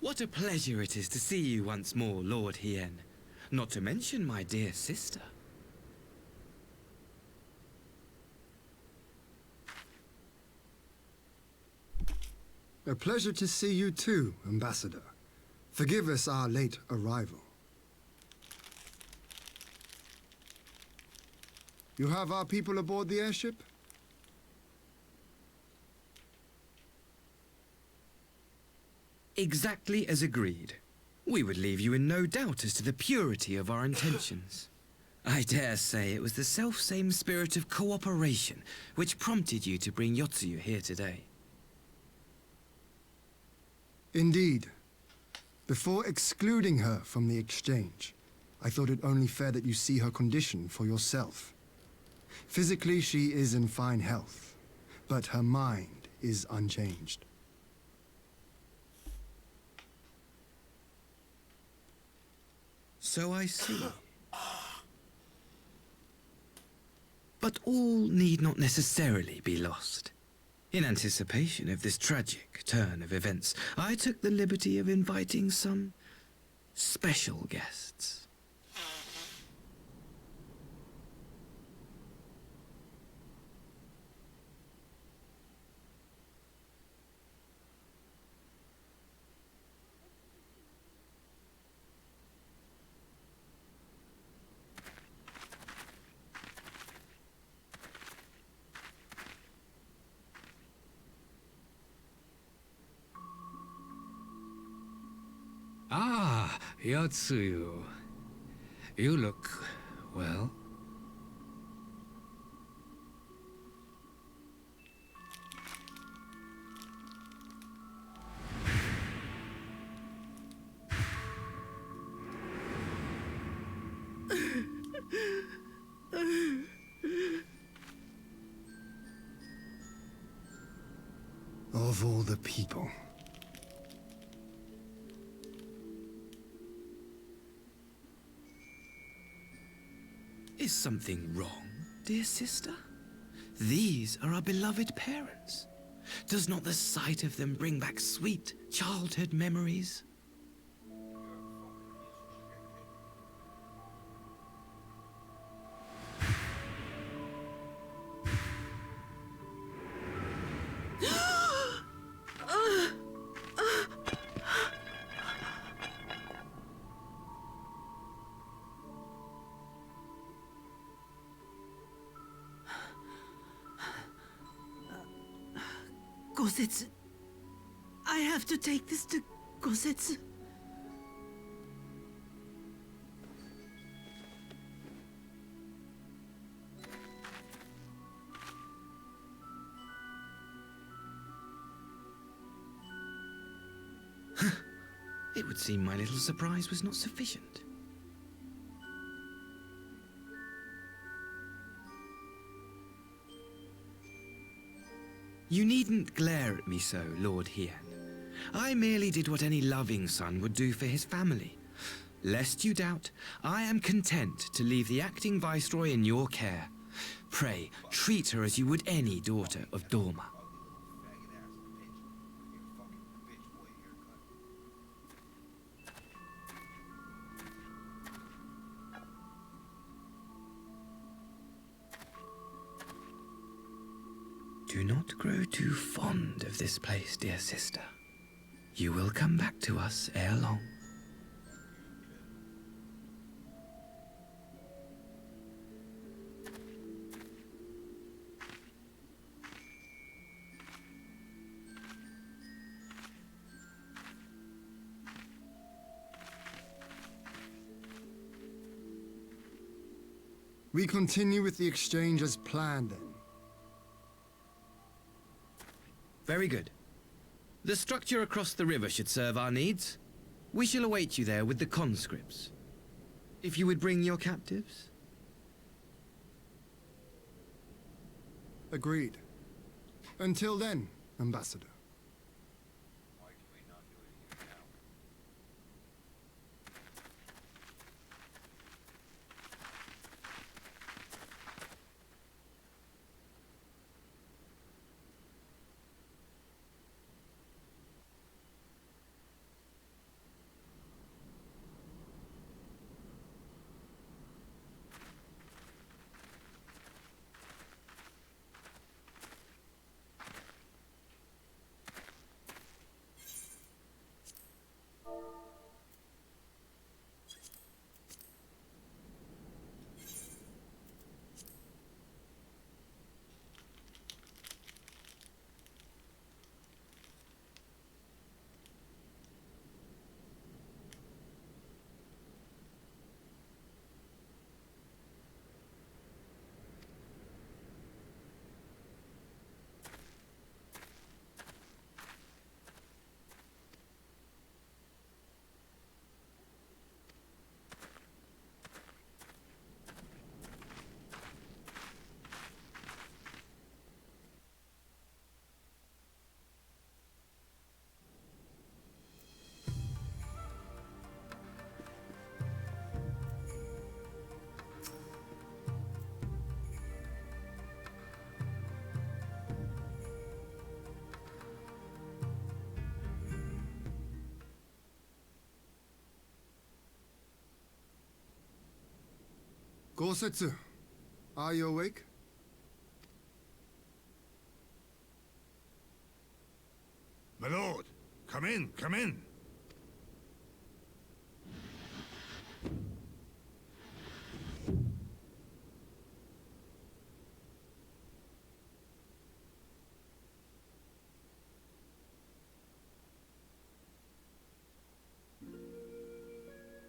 What a pleasure it is to see you once more, Lord Hien. Not to mention my dear sister. A pleasure to see you too, Ambassador. Forgive us our late arrival. You have our people aboard the airship? Exactly as agreed. We would leave you in no doubt as to the purity of our intentions. I dare say it was the self-same spirit of cooperation which prompted you to bring Yotsuyu here today. Indeed. Before excluding her from the exchange, I thought it only fair that you see her condition for yourself. Physically, she is in fine health, but her mind is unchanged. So I see. But all need not necessarily be lost. In anticipation of this tragic turn of events, I took the liberty of inviting some special guests. Ah, Yotsuyu. You look well. Of all the people. Is something wrong, dear sister? These are our beloved parents. Does not the sight of them bring back sweet childhood memories? Gosetsu. I have to take this to Gosetsu. It would seem my little surprise was not sufficient. You needn't glare at me so, Lord Hien. I merely did what any loving son would do for his family. Lest you doubt, I am content to leave the acting viceroy in your care. Pray, treat her as you would any daughter of Dorma. Do not grow too fond of this place, dear sister. You will come back to us ere long. We continue with the exchange as planned then. Very good. The structure across the river should serve our needs. We shall await you there with the conscripts. If you would bring your captives. Agreed. Until then, Ambassador. Why can we not do it here now? Gosetsu, are you awake? My lord, come in, come in.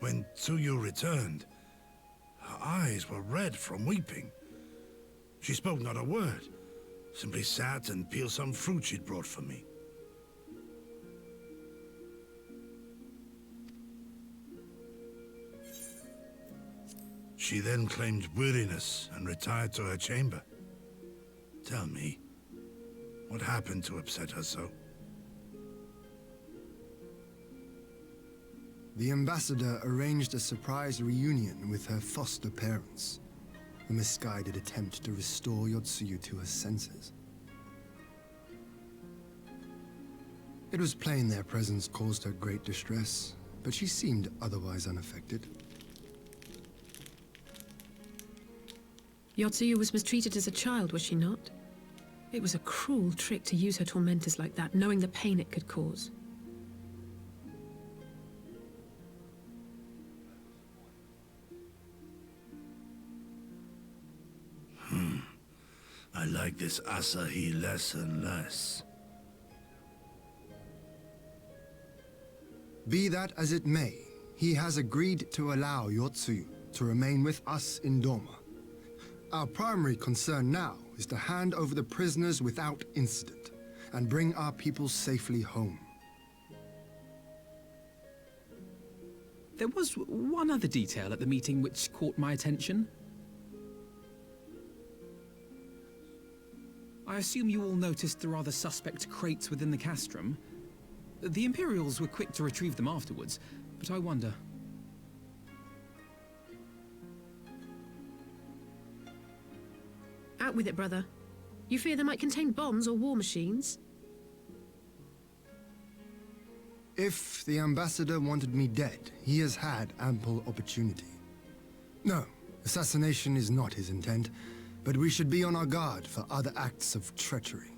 When Tsuyu returned, her eyes were red from weeping. She spoke not a word, simply sat and peeled some fruit she'd brought for me. She then claimed weariness and retired to her chamber. Tell me, what happened to upset her so? The ambassador arranged a surprise reunion with her foster parents. A misguided attempt to restore Yotsuyu to her senses. It was plain their presence caused her great distress, but she seemed otherwise unaffected. Yotsuyu was mistreated as a child, was she not? It was a cruel trick to use her tormentors like that, knowing the pain it could cause. I like this Asahi less and less. Be that as it may, he has agreed to allow Yotsuyu to remain with us in Doma. Our primary concern now is to hand over the prisoners without incident and bring our people safely home. There was one other detail at the meeting which caught my attention. I assume you all noticed the rather suspect crates within the castrum. The Imperials were quick to retrieve them afterwards, but I wonder. Out with it, brother. You fear they might contain bombs or war machines? If the ambassador wanted me dead, he has had ample opportunity. No, assassination is not his intent, but we should be on our guard for other acts of treachery.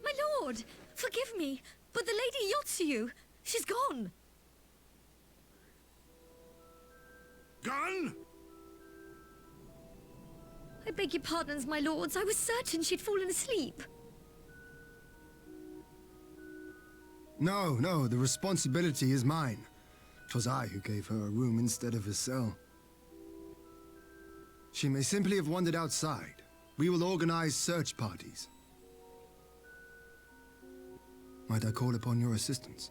My lord, forgive me, but the Lady Yotsuyu, she's gone. Gone? I beg your pardons, my lords. I was certain she'd fallen asleep. No, the responsibility is mine. 'Twas I who gave her a room instead of a cell. She may simply have wandered outside. We will organize search parties. Might I call upon your assistance?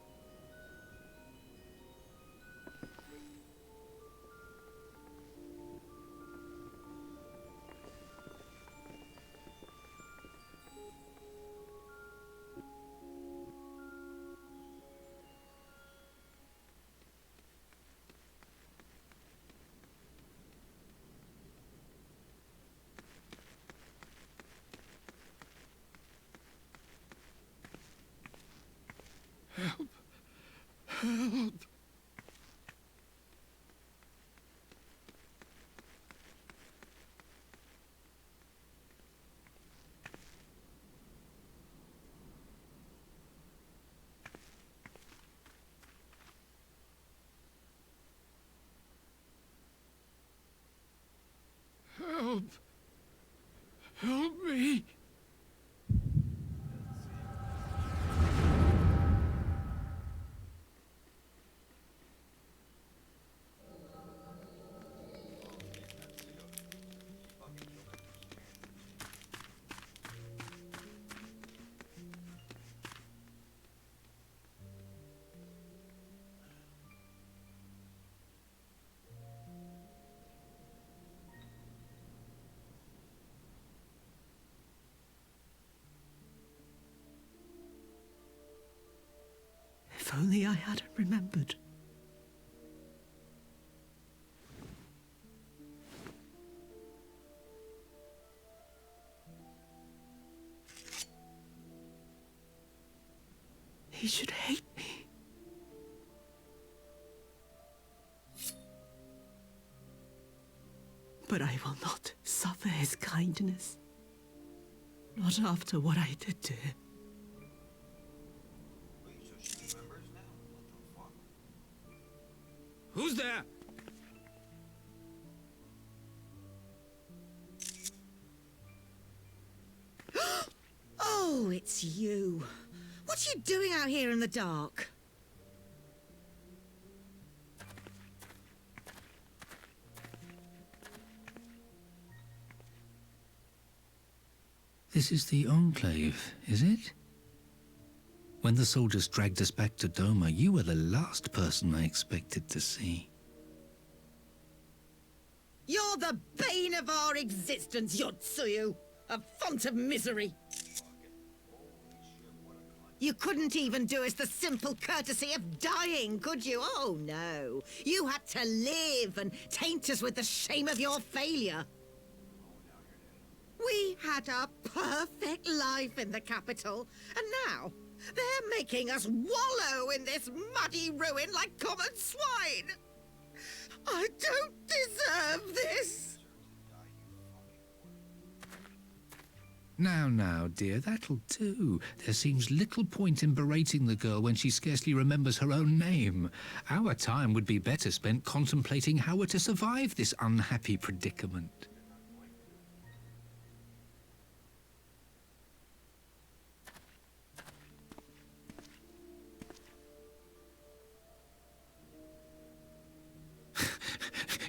Help! Help! Help! Help me! If only I hadn't remembered. He should hate me. But I will not suffer his kindness. Not after what I did to him. Wait, so she remembers now? What the fuck? Who's there? Oh, it's you. What are you doing out here in the dark? This is the Enclave, is it? When the soldiers dragged us back to Doma, you were the last person I expected to see. You're the bane of our existence, Yotsuyu. A font of misery. You couldn't even do us the simple courtesy of dying, could you? Oh, no. You had to live and taint us with the shame of your failure. We had a perfect life in the capital, and now they're making us wallow in this muddy ruin like common swine. I don't deserve this. Now, dear, that'll do. There seems little point in berating the girl when she scarcely remembers her own name. Our time would be better spent contemplating how we're to survive this unhappy predicament.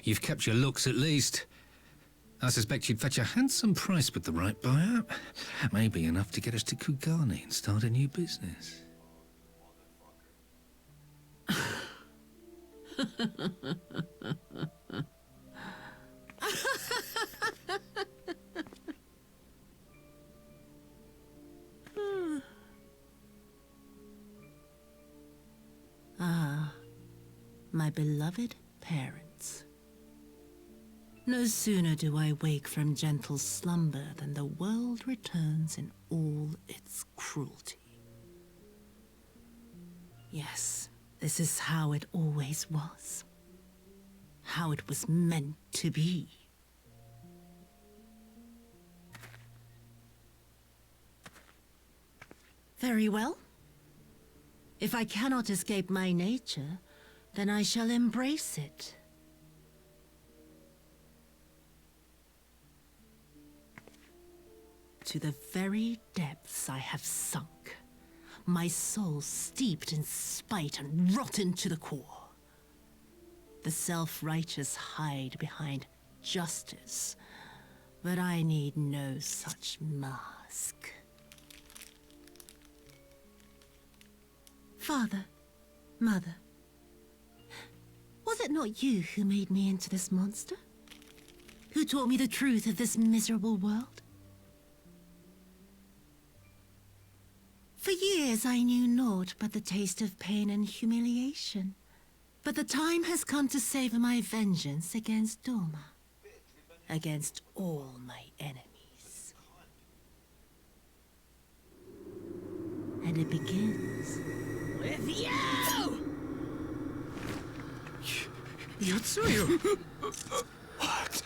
You've kept your looks, at least. I suspect you'd fetch a handsome price with the right buyer. Maybe enough to get us to Kugane and start a new business. Ah, my beloved parents. No sooner do I wake from gentle slumber than the world returns in all its cruelty. Yes, this is how it always was. How it was meant to be. Very well. If I cannot escape my nature, then I shall embrace it. To the very depths I have sunk, my soul steeped in spite and rotten to the core. The self-righteous hide behind justice, but I need no such mask. Father, Mother, was it not you who made me into this monster? Who taught me the truth of this miserable world? For years I knew naught but the taste of pain and humiliation. But the time has come to savor my vengeance against Doma. Against all my enemies. And it begins with you! Yotsuyu! What?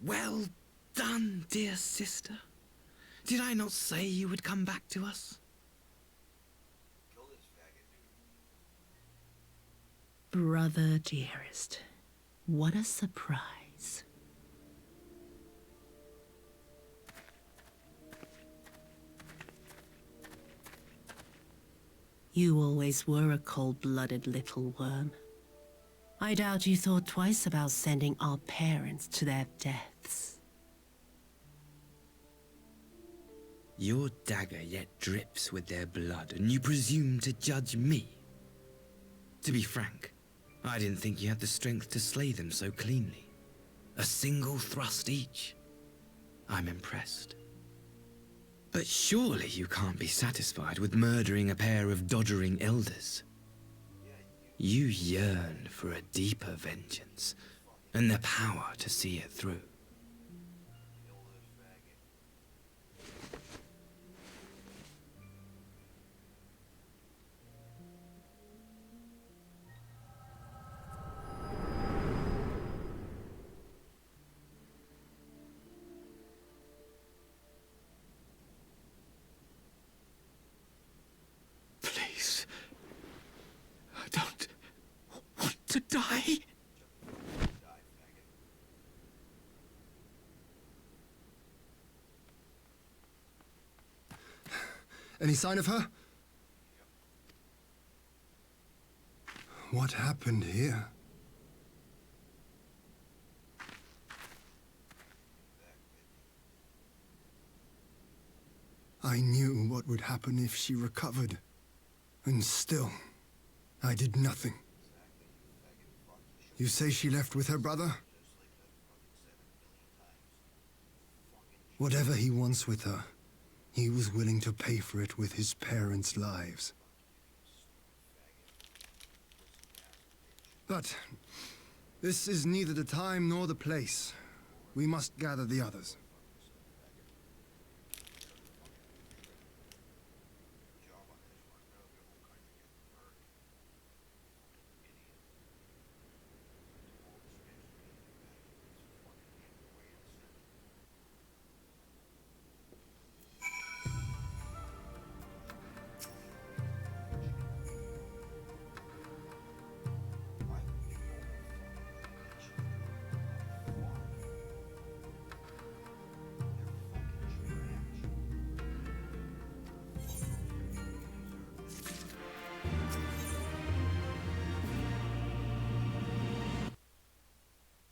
Well done, dear sister. Did I not say you would come back to us? Kill this faggot, dude. Brother dearest, what a surprise. You always were a cold-blooded little worm. I doubt you thought twice about sending our parents to their deaths. Your dagger yet drips with their blood, and you presume to judge me? To be frank, I didn't think you had the strength to slay them so cleanly. A single thrust each. I'm impressed. But surely you can't be satisfied with murdering a pair of doddering elders. You yearn for a deeper vengeance, and the power to see it through. Please. I don't want to die. Any sign of her? What happened here? I knew what would happen if she recovered. And still, I did nothing. You say she left with her brother? Whatever he wants with her, he was willing to pay for it with his parents' lives. But this is neither the time nor the place. We must gather the others.